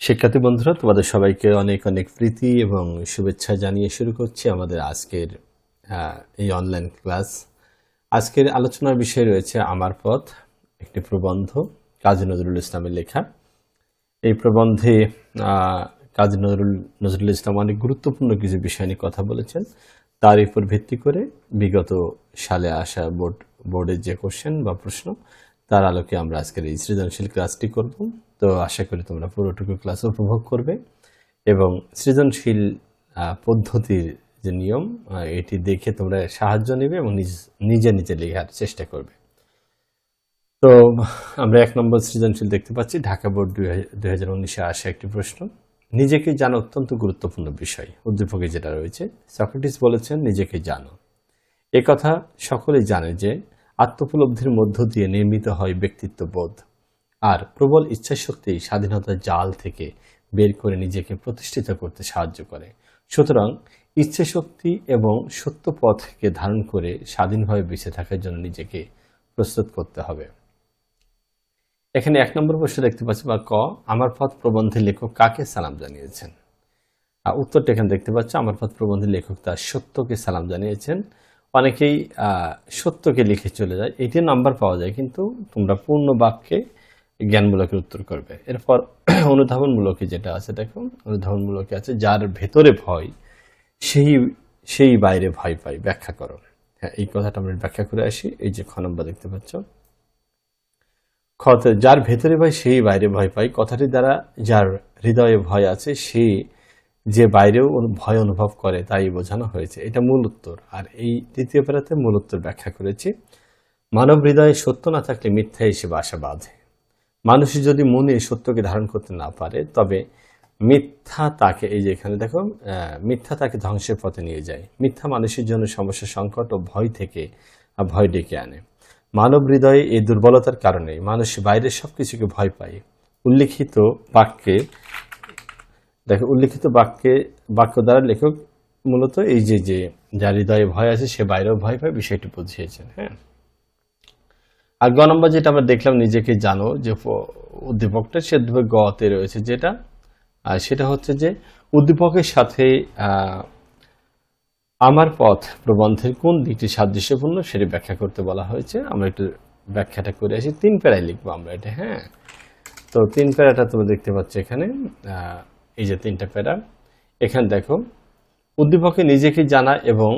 শিক্ষার্থী বন্ধুরা, তোমাদের সবাইকে অনেক অনেক প্রীতি এবং শুভেচ্ছা জানিয়ে শুরু করছি আমাদের আজকের এই অনলাইন ক্লাস। আজকের আলোচনার বিষয় রয়েছে আমার পথ, একটি প্রবন্ধ কাজী নজরুল ইসলামের লেখা। এই প্রবন্ধে কাজী নজরুল ইসলাম অনেক গুরুত্বপূর্ণ কিছু বিষয় নিয়ে কথা বলেছেন। তার উপর ভিত্তি করে বিগত সালে আসা বোর্ডের যে কোশ্চেন বা প্রশ্ন, তার আলোকে আমরা আজকের এই সৃজনশীল ক্লাসটি করব। তো আশা করি তোমরা পুরোটুকু ক্লাস উপভোগ করবে এবং সৃজনশীল পদ্ধতির যে নিয়ম এটি দেখে তোমরা সাহায্য নেবে এবং নিজে নিজে লেখার চেষ্টা করবে। তো আমরা 1 নম্বর সৃজনশীল দেখতে পাচ্ছি, ঢাকা বোর্ড 2019-এ আসা একটি প্রশ্ন। নিজেকে জানা অত্যন্ত গুরুত্বপূর্ণ বিষয়। উদ্দীপকে যেটা রয়েছে, সক্রেটিস বলেছেন নিজেকে জানো। এ কথা সকলেই জানে যে আত্মোপলব্ধির মধ্য দিয়ে নির্মিত হয় ব্যক্তিত্ব বোধ, আর প্রবল ইচ্ছাশক্তি স্বাধীনতার জাল থেকে বের করে নিজেকে প্রতিষ্ঠিত করতে সাহায্য করে। সুতরাং ইচ্ছাশক্তি এবং সত্য পথকে ধারণ করে স্বাধীনভাবে বেঁচে থাকার জন্য নিজেকে প্রস্তুত করতে হবে। এখানে 1 নম্বর প্রশ্ন দেখতে পাচ্ছি বা ক, আমার পথ প্রবন্ধের লেখক কাকে সালাম জানিয়েছেন? উত্তরটা এখানে দেখতে পাচ্ছ, আমার পথ প্রবন্ধের লেখক তার সত্যকে সালাম জানিয়েছেন। অনেকেই সত্যকে লিখে চলে যায়, এটি নাম্বার পাওয়া যায়, কিন্তু তোমরা পূর্ণ বাক্যে জ্ঞানমূলকের উত্তর করবে। এরপর অনুধাবনমূলকে যেটা আছে, দেখো অনুধাবনমূলকে আছে যার ভেতরে ভয় সেই বাইরে ভয় পায়, ব্যাখ্যা করো। হ্যাঁ, এই কথাটা আমরা ব্যাখ্যা করে আসি। এই যে খ নম্বর দেখতে পাচ্ছ, যার ভেতরে ভয় সেই বাইরে ভয় পায়, কথাটি দ্বারা যার হৃদয়ে ভয় আছে সে যে বাইরেও ভয় অনুভব করে তাই বোঝানো হয়েছে। এটা মূল উত্তর। আর এই দ্বিতীয় প্যারাতে মূল উত্তর ব্যাখ্যা করেছি। মানব হৃদয়ে সত্য না থাকলে মিথ্যা এসে বাসা বাঁধে। মানুষ যদি মনে সত্যকে ধারণ করতে না পারে, তবে মিথ্যা তাকে, এই যে এখানে দেখো, মিথ্যা তাকে ধ্বংসের পথে নিয়ে যায়। মিথ্যা মানুষের জন্য সমস্যা, সংকট ও ভয় ডেকে আনে। মানব হৃদয়ে এই দুর্বলতার কারণে মানুষ বাইরের সবকিছুকে ভয় পায়। উল্লিখিত বাক্য দ্বারা লেখক মূলত এই যে যার হৃদয়ে ভয় আছে সে বাইরেও ভয় পায় বিষয়টি বুঝিয়েছেন। হ্যাঁ, আর গ নম্বর যেটা আমরা দেখলাম, নিজেকে জানো, যে উদ্দীপকটা সে গতে রয়েছে যেটা, সেটা হচ্ছে যে উদ্দীপকের সাথে আমার পথ প্রবন্ধের কোন দিকটি সাদৃশ্যপূর্ণ সেটি ব্যাখ্যা করতে বলা হয়েছে। আমরা একটু ব্যাখ্যাটা করে আসি। 3 প্যারায় লিখবো আমরা এটা। হ্যাঁ, তো 3 প্যারাটা তোমরা দেখতে পাচ্ছ এখানে, এই যে 3টা প্যারা। এখানে দেখো, উদ্দীপকে নিজেকে জানা এবং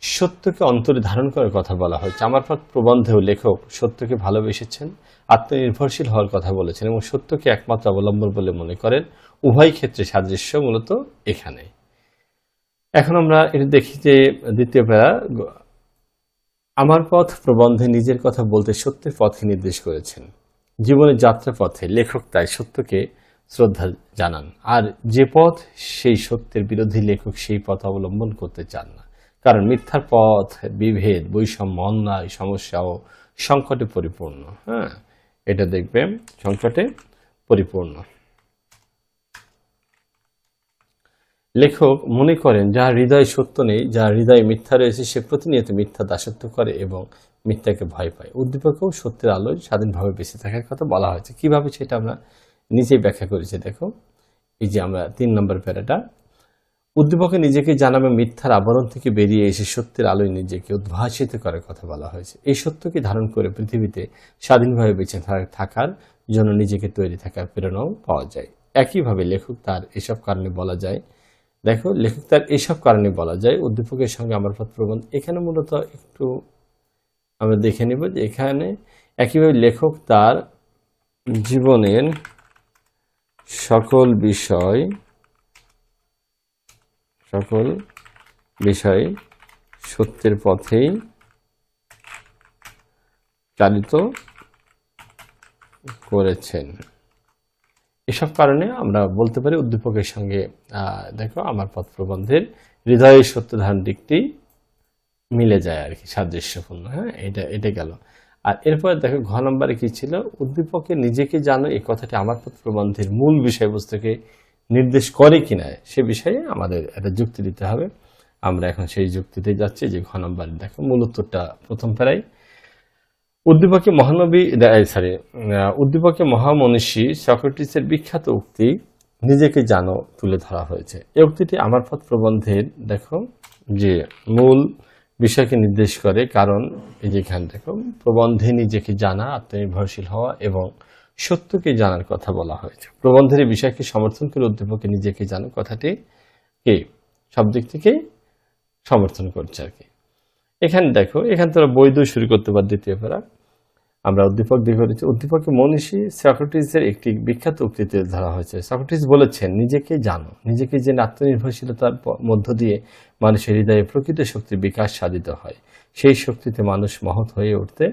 সত্যকে অন্তরে ধারণ করার কথা বলা হয়েছে। আমার পথ প্রবন্ধেও লেখক সত্যকে ভালোবেসেছেন, আত্মনির্ভরশীল হওয়ার কথা বলেছেন এবং সত্যকে একমাত্র অবলম্বন বলে মনে করেন। উভয় ক্ষেত্রে সাদৃশ্য মূলত এখানে। এখন আমরা এটা দেখি যে দ্বিতীয় প্যারা, আমার পথ প্রবন্ধে নিজের কথা বলতে সত্যের পথকে নির্দেশ করেছেন। জীবনের যাত্রা পথে লেখক তাই সত্যকে শ্রদ্ধা জানান, আর যে পথ সেই সত্যের বিরোধী লেখক সেই পথ অবলম্বন করতে চান না, কারণ মিথ্যার পথ বিভেদ, বৈষম্য, অন্যায়, সমস্যা ও সংকটে পরিপূর্ণ। হ্যাঁ, এটা দেখবে সংকটে পরিপূর্ণ। লেখক মনে করেন যার হৃদয়ে সত্য নেই, যার হৃদয়ে মিথ্যা রয়েছে, সে প্রতিনিয়ত মিথ্যা দাসত্ব করে এবং মিথ্যাকে ভয় পায়। উদ্দীপকেও সত্যের আলোয় স্বাধীনভাবে বেঁচে থাকার কথা বলা হয়েছে। কিভাবে সেটা আমরা নিজেই ব্যাখ্যা করেছি। দেখো, এই যে আমরা 3 নম্বর প্যারাটা, উদ্দীপকে নিজেকে জানাবে মিথ্যার আবরণ থেকে বেরিয়ে এসে সত্যের আলোয় নিজেকে উদ্ভাসিত করার কথা বলা হয়েছে। এই সত্যকে ধারণ করে পৃথিবীতে স্বাধীনভাবে বেঁচে থাকার জন্য নিজেকে তৈরি থাকার প্রেরণাও পাওয়া যায়। একইভাবে লেখক তার এসব কারণে বলা যায়, দেখো লেখক তার এসব কারণে বলা যায় উদ্দীপকের সঙ্গে আমার পথ প্রবন্ধ। এখানে মূলত একটু আমরা দেখে নেব যে এখানে একইভাবে লেখক তার জীবনের সকল বিষয় সত্যের পথেই চালিত করেছেন। এসব কারণে আমরা বলতে পারি উদ্দীপকের সঙ্গে দেখো আমার পথ প্রবন্ধের হৃদয়ের সত্য ধারণ দিকটি মিলে যায় আর কি, সাদৃশ্যপূর্ণ। হ্যাঁ, এটা গেল। আর এরপরে দেখো ঘ নম্বরে কি ছিল, উদ্দীপকে নিজেকে জানো এই কথাটি আমার পথ প্রবন্ধের মূল বিষয়বস্তুকে নির্দেশ করে কিনা সে বিষয়ে আমাদের একটা যুক্তি দিতে হবে। আমরা এখন সেই যুক্তিতে যাচ্ছি। যে ঘ নম্বরে দেখো মূল উত্তরটা প্রথম প্যারায়, উদ্দীপকে মহামনীষী সক্রেটিসের বিখ্যাত উক্তি নিজেকে জানো তুলে ধরা হয়েছে। এই উক্তিটি আমার পথ প্রবন্ধের দেখো যে মূল বিষয়কে নির্দেশ করে, কারণ এই যে এখানে দেখো প্রবন্ধে নিজেকে জানা, আত্মনির্ভরশীল হওয়া এবং সত্যকে জানার কথা বলা হয়েছে। প্রবন্ধের এই বিষয়কে সমর্থন করে উদ্দীপকে নিজেকে জানো কথাটি কে সব দিক থেকে সমর্থন করছে আর কি। এখানে দেখো, এখানে তোরা বৈধ শুরু করতে পার দ্বিতীয় পারা। আমরা উদ্দীপক দিয়ে করেছি। উদ্দীপকে মনীষী সক্রেটিসের একটি বিখ্যাত উক্তিতে ধরা হয়েছে। সক্রেটিস বলেছেন, নিজেকে জানো, নিজেকে জেনে আত্মনির্ভরশীলতার মধ্য দিয়ে মানুষের হৃদয়ে প্রকৃত শক্তির বিকাশ সাধিত হয়, সেই শক্তিতে মানুষ মহৎ হয়ে উঠতে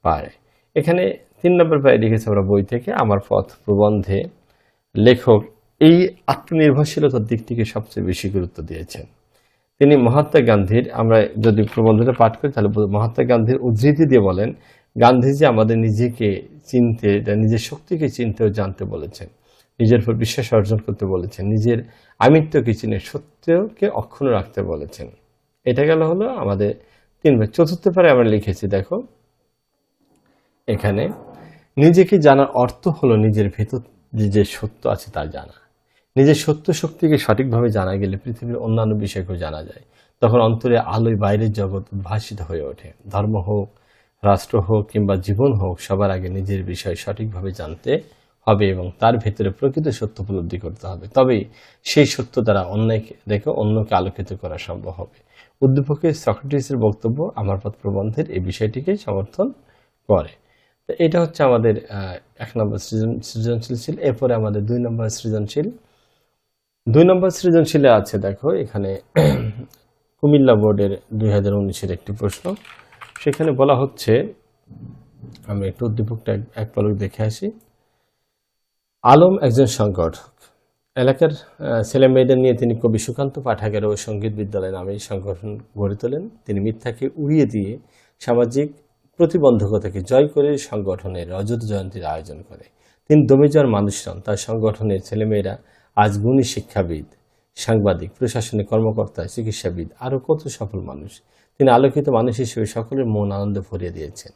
পারে। এখানে 3 নম্বর পায়ে লিখেছে আমরা বই থেকে, আমার পথ প্রবন্ধে লেখক এই আত্মনির্ভরশীলতার দিকটিকে সবচেয়ে বেশি গুরুত্ব দিয়েছেন। তিনি মহাত্মা গান্ধীর, আমরা যদি প্রবন্ধটা পাঠ করি তাহলে মহাত্মা গান্ধীর উদ্ধৃতি দিয়ে বলেন, গান্ধীজি আমাদের নিজেকে চিনতে, নিজের শক্তিকে চিনতে ও জানতে বলেছেন, নিজের উপর বিশ্বাস অর্জন করতে বলেছেন, নিজের আমিত্বকে চিনে সত্যকে অক্ষুণ্ণ রাখতে বলেছেন। এটা গেল হলো আমাদের 3 চতুর্থ পারে আমরা লিখেছি দেখো, এখানে নিজেকে জানার অর্থ হলো নিজের ভেতর যে সত্য আছে তা জানা। নিজের সত্য শক্তিকে সঠিকভাবে জানা গেলে পৃথিবীর অন্যান্য বিষয়কেও জানা যায়। তখন অন্তরে আলোয় বাইরের জগৎ উদ্ভাসিত হয়ে ওঠে। ধর্ম হোক, রাষ্ট্র হোক কিংবা জীবন হোক, সবার আগে নিজের বিষয় সঠিকভাবে জানতে হবে এবং তার ভেতরে প্রকৃত সত্য উপলব্ধি করতে হবে। তবেই সেই সত্য দ্বারা অন্যকে আলোকিত করা সম্ভব হবে। উদ্দীপকে সক্রেটিসের বক্তব্য আমার পথ প্রবন্ধের এই বিষয়টিকে সমর্থন করে। তো এটা হচ্ছে আমাদের 1 নম্বর সৃজনশীল ছিল। এরপরে আমাদের 2 নম্বর সৃজনশীল। 2 নম্বর সৃজনশীলে আছে দেখো, এখানে কুমিল্লা বোর্ডের 2019-এর একটি প্রশ্ন। সেখানে বলা হচ্ছে, আমি একটু উদ্দীপকটা এক পলক দেখে আসি। আলম একজন সংগঠক। এলাকার ছেলে মেয়েদের নিয়ে তিনি কবি সুকান্ত পাঠাগার ও সঙ্গীত বিদ্যালয় নামে সংগঠন গড়ে তোলেন। তিনি মিথ্যাকে উড়িয়ে দিয়ে সামাজিক প্রতিবন্ধকতাকে জয় করে সংগঠনের রজত জয়ন্তীর আয়োজন করে। তিনি দমে যাওয়ার মানুষ নন। তার সংগঠনের ছেলেমেয়েরা আজ গুণী শিক্ষাবিদ, সাংবাদিক, প্রশাসনিক কর্মকর্তা, চিকিৎসাবিদ, আরও কত সফল মানুষ। তিনি আলোকিত মানুষ হিসেবে সকলের মন আনন্দে ভরিয়ে দিয়েছেন।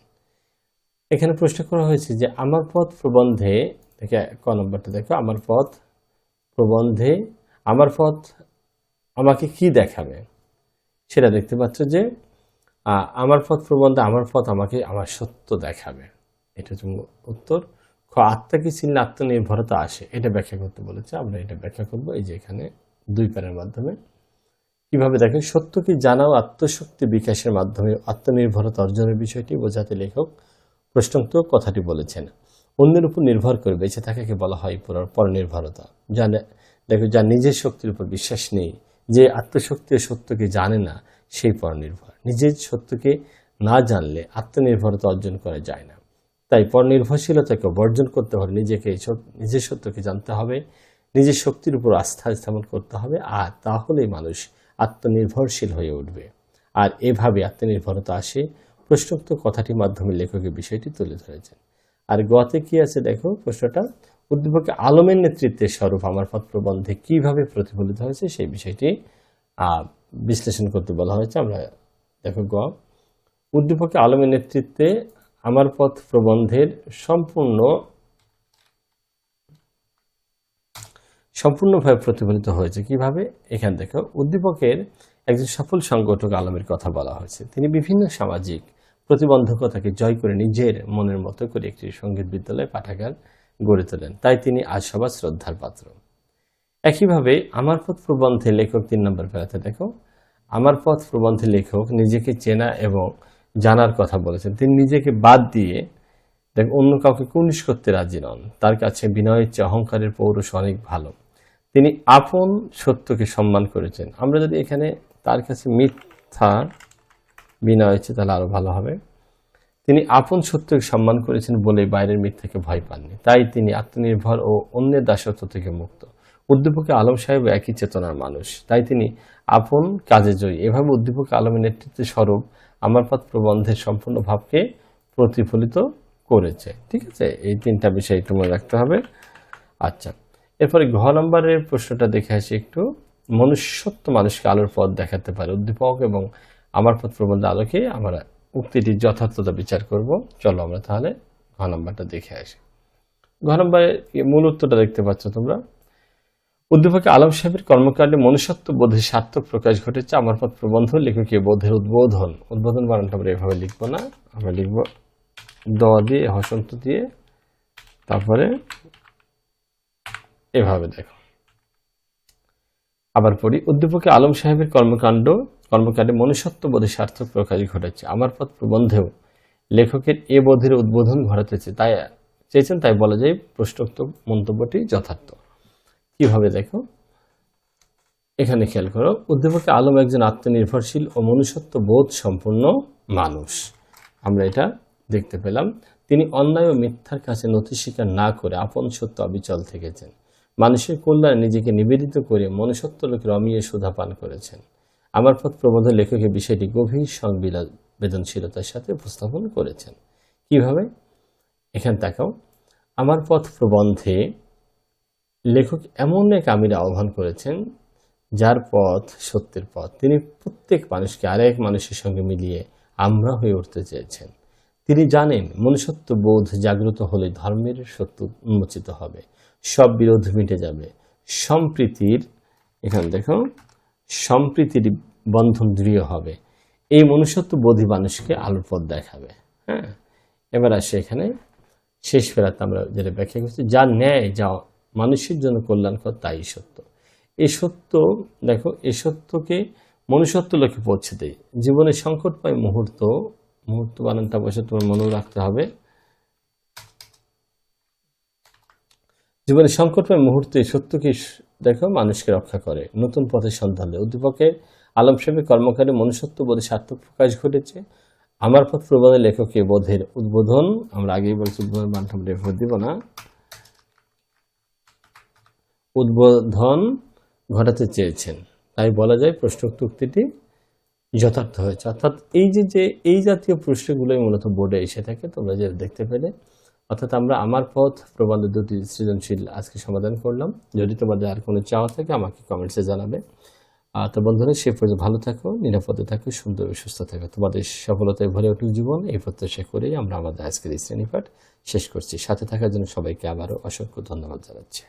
এখানে প্রশ্ন করা হয়েছে যে আমার পথ প্রবন্ধে, ক নম্বরটা দেখো, আমার পথ প্রবন্ধে আমার পথ আমাকে কি দেখাবে, সেটা দেখতে পাচ্ছ যে আমার পথ প্রবন্ধে আমার পথ আমাকে আমার সত্য দেখাবে। এটা হচ্ছে উত্তর। খ, আত্মাকে চিনলে আত্মনির্ভরতা আসে, এটা ব্যাখ্যা করতে বলেছে। আমরা এটা ব্যাখ্যা করব এই যে এখানে 2 প্যারার মাধ্যমে। কিভাবে দেখেন, সত্যকে জানা ও আত্মশক্তি বিকাশের মাধ্যমে আত্মনির্ভরতা অর্জনের বিষয়টি বোঝাতে লেখক প্রশ্নোক্ত কথাটি বলেছেন। অন্যের উপর নির্ভর করে বেঁচে থাকাকে বলা হয় পরনির্ভরতা। দেখো, যার নিজের শক্তির উপর বিশ্বাস নেই, যে আত্মশক্তি ও সত্যকে জানে না, সেই পরনির্ভর। নিজের সত্যকে না জানলে আত্মনির্ভরতা অর্জন করা যায় না। তাই পরনির্ভরশীলতাকে বর্জন করতে হলে নিজের সত্যকে জানতে হবে, নিজের শক্তির উপর আস্থা স্থাপন করতে হবে, আর তাহলেই মানুষ আত্মনির্ভরশীল হয়ে উঠবে। আর এভাবে আত্মনির্ভরতা আসে। প্রশ্নোক্ত কথাটির মাধ্যমে লেখকের বিষয়টি তুলে ধরেছেন। আর গতে কি আছে দেখো প্রশ্নটা, উদ্দীপকে আলমের নেতৃত্বে স্বরূপ আমার পথ প্রবন্ধে কিভাবে প্রতিফলিত হয়েছে সেই বিষয়টি বিশ্লেষণ করতে বলা হয়েছে। আমরা দেখো গ, উদ্দীপকে আলমের নেতৃত্বে আমার পথ প্রবন্ধের সম্পূর্ণভাবে প্রতিফলিত হয়েছে কিভাবে। এখানে দেখো, উদ্দীপকের একজন সফল সংগঠক আলমের কথা বলা হয়েছে। তিনি বিভিন্ন সামাজিক প্রতিবন্ধকতাকে জয় করে নিজের মনের মতো করে একটি সঙ্গীত বিদ্যালয় পাঠাগার গড়ে তোলেন। তাই তিনি আজ সবার শ্রদ্ধার পাত্র। একইভাবে আমার পথ প্রবন্ধে লেখক 3 নম্বর প্যারাতে দেখো, আমার পথ প্রবন্ধে লেখক নিজেকে চেনা এবং জানার কথা বলেছেন। তিনি নিজেকে বাদ দিয়ে অন্য কাউকে কুর্নিশ করতে রাজি নন। তার কাছে বিনয়ের চেয়ে অহংকারের পৌরুষ অনেক ভালো। তিনি আপন সত্যকে সম্মান করেছেন। আমরা যদি এখানে তার কাছে মিথ্যা বিনয় হচ্ছে তাহলে আরো ভালো হবে। তিনি আপন সত্যকে সম্মান করেছেন বলে বাইরের মিথ্যাকে ভয় পাননি। তাই তিনি আত্মনির্ভর ও অন্যের দাসত্ব থেকে মুক্ত। উদ্দীপকে আলম সাহেব একই চেতনার মানুষ, তাই তিনি আপন কাজে জয়ী। এভাবে উদ্দীপকে আলমের নেতৃত্বে স্বরূপ আমার পথ প্রবন্ধের সম্পূর্ণ ভাবকে প্রতিফলিত করেছে। ঠিক আছে, এই 3টা বিষয় একটু মনে রাখতে হবে। আচ্ছা, এরপরে ঘ নম্বরের প্রশ্নটা দেখে আসি একটু। মনুষ্যত্ব মানুষকে আলোর পথ দেখাতে পারে। উদ্দীপক এবং আমার পথ প্রবন্ধের আলোকে আমরা উক্তিটির যথার্থতা বিচার করব। চলো আমরা তাহলে ঘ নম্বরটা দেখে আসি। ঘ নম্বরের মূল উত্তরটা দেখতে পাচ্ছ তোমরা। উদ্দীপকে আলম সাহেবের কর্মকাণ্ডে মনুষ্যত্ব বোধের সার্থক প্রকাশ ঘটেছে। আমার পথ প্রবন্ধ লেখকের বোধের উদ্বোধন। উদ্বোধন বানানটা আমরা এভাবে লিখবো না, আমরা লিখব দ দিয়ে হসন্ত দিয়ে, তারপরে এভাবে দেখো। আবার পড়ি, উদ্দীপকে আলম সাহেবের কর্মকাণ্ডে মনুষ্যত্ব বোধের সার্থক প্রকাশ ঘটেছে। আমার পথ প্রবন্ধেও লেখকের এ বোধের উদ্বোধন ঘটাতেছে, তাই চেয়েছেন, তাই বলা যায় প্রশ্নোক্ত মন্তব্যটি যথার্থ। কিভাবে দেখো, এখানে খেয়াল করো, উদ্দীপকে আলম একজন আত্মনির্ভরশীল ও মনুষ্যত্ব বোধ সম্পন্ন মানুষ। আমরা এটা দেখতে পেলাম। তিনি অন্যায় ও মিথ্যার কাছে নথি স্বীকার না করে আপন সত্য অবিচল থেকেছেন। মানুষের কল্যাণে নিজেকে নিবেদিত করে মনুষ্যত্ব লোকের অমিয়ে সুধা পান করেছেন। আমার পথ প্রবন্ধ লেখকের বিষয়টি গভীর সংবেদনশীলতার সাথে উপস্থাপন করেছেন। কিভাবে, এখানে তাকাও। আমার পথ প্রবন্ধে লেখক এমন এক আমির আহ্বান করেছেন যার পথ সত্যের পথ। তিনি প্রত্যেক মানুষকে আরেক মানুষের সঙ্গে মিলিয়ে আমরা হয়ে উঠতে চেয়েছেন। তিনি জানেন মনুষ্যত্ব বোধ জাগ্রত হলে ধর্মের সত্য উন্মোচিত হবে, সব বিরোধ মিটে যাবে, সম্প্রীতির, এখানে দেখো, সম্প্রীতির বন্ধন দৃঢ় হবে। এই মনুষ্যত্ব বোধই মানুষকে আলোর পথ দেখাবে। হ্যাঁ, এবার আসে এখানে শেষ ফেরাতে আমরা যেটা ব্যাখ্যা করছি, যা ন্যায়, যা মানুষের জন্য কল্যাণকর, তাই সত্য। এই সত্য দেখো, এই সত্যকে মনুষ্যত্ব লোকে পৌঁছে দেয়। জীবনে সংকটময় মুহূর্ত বানানটা বসে তোমার মনেও রাখতে হবে। জীবনে সংকটময় মুহূর্তে সত্যকে দেখো মানুষকে রক্ষা করে, নতুন পথের সন্ধান দেয়। উদ্দীপকের আলম সাহেবের কর্মকাণ্ডে মনুষ্যত্ব বোধে সার্থক প্রকাশ ঘটেছে। আমার পথ প্রবন্ধে লেখকের বোধের উদ্বোধন, আমরা আগেই বলছি উদ্বোধন বানানটা আমরা এভাবে দিব না, উদ্বোধন ঘটাতে চেয়েছেন, তাই বলা যায় প্রশ্নোক্ত উক্তিটি যথার্থ হয়েছে। অর্থাৎ এই জাতীয় প্রশ্নগুলোই মূলত বোর্ডে এসে থাকে, তোমরা যে দেখতে পেলে। অর্থাৎ আমরা আমার পথ প্রবন্ধ দুটি সৃজনশীল আজকে সমাধান করলাম। যদি তোমাদের আর কোনো চাওয়া থাকে আমাকে কমেন্টসে জানাবে। তো বন্ধুরা, সে পর্যন্ত ভালো থাকো, নিরাপদে থাকো, সুন্দর ও সুস্থ থাকো। তোমাদের সফলতায় ভরে উঠুক জীবন, এই প্রত্যাশা করেই আমরা আমাদের আজকের এই শ্রেণীপাঠ শেষ করছি। সাথে থাকার জন্য সবাইকে আবারও অসংখ্য ধন্যবাদ জানাচ্ছি।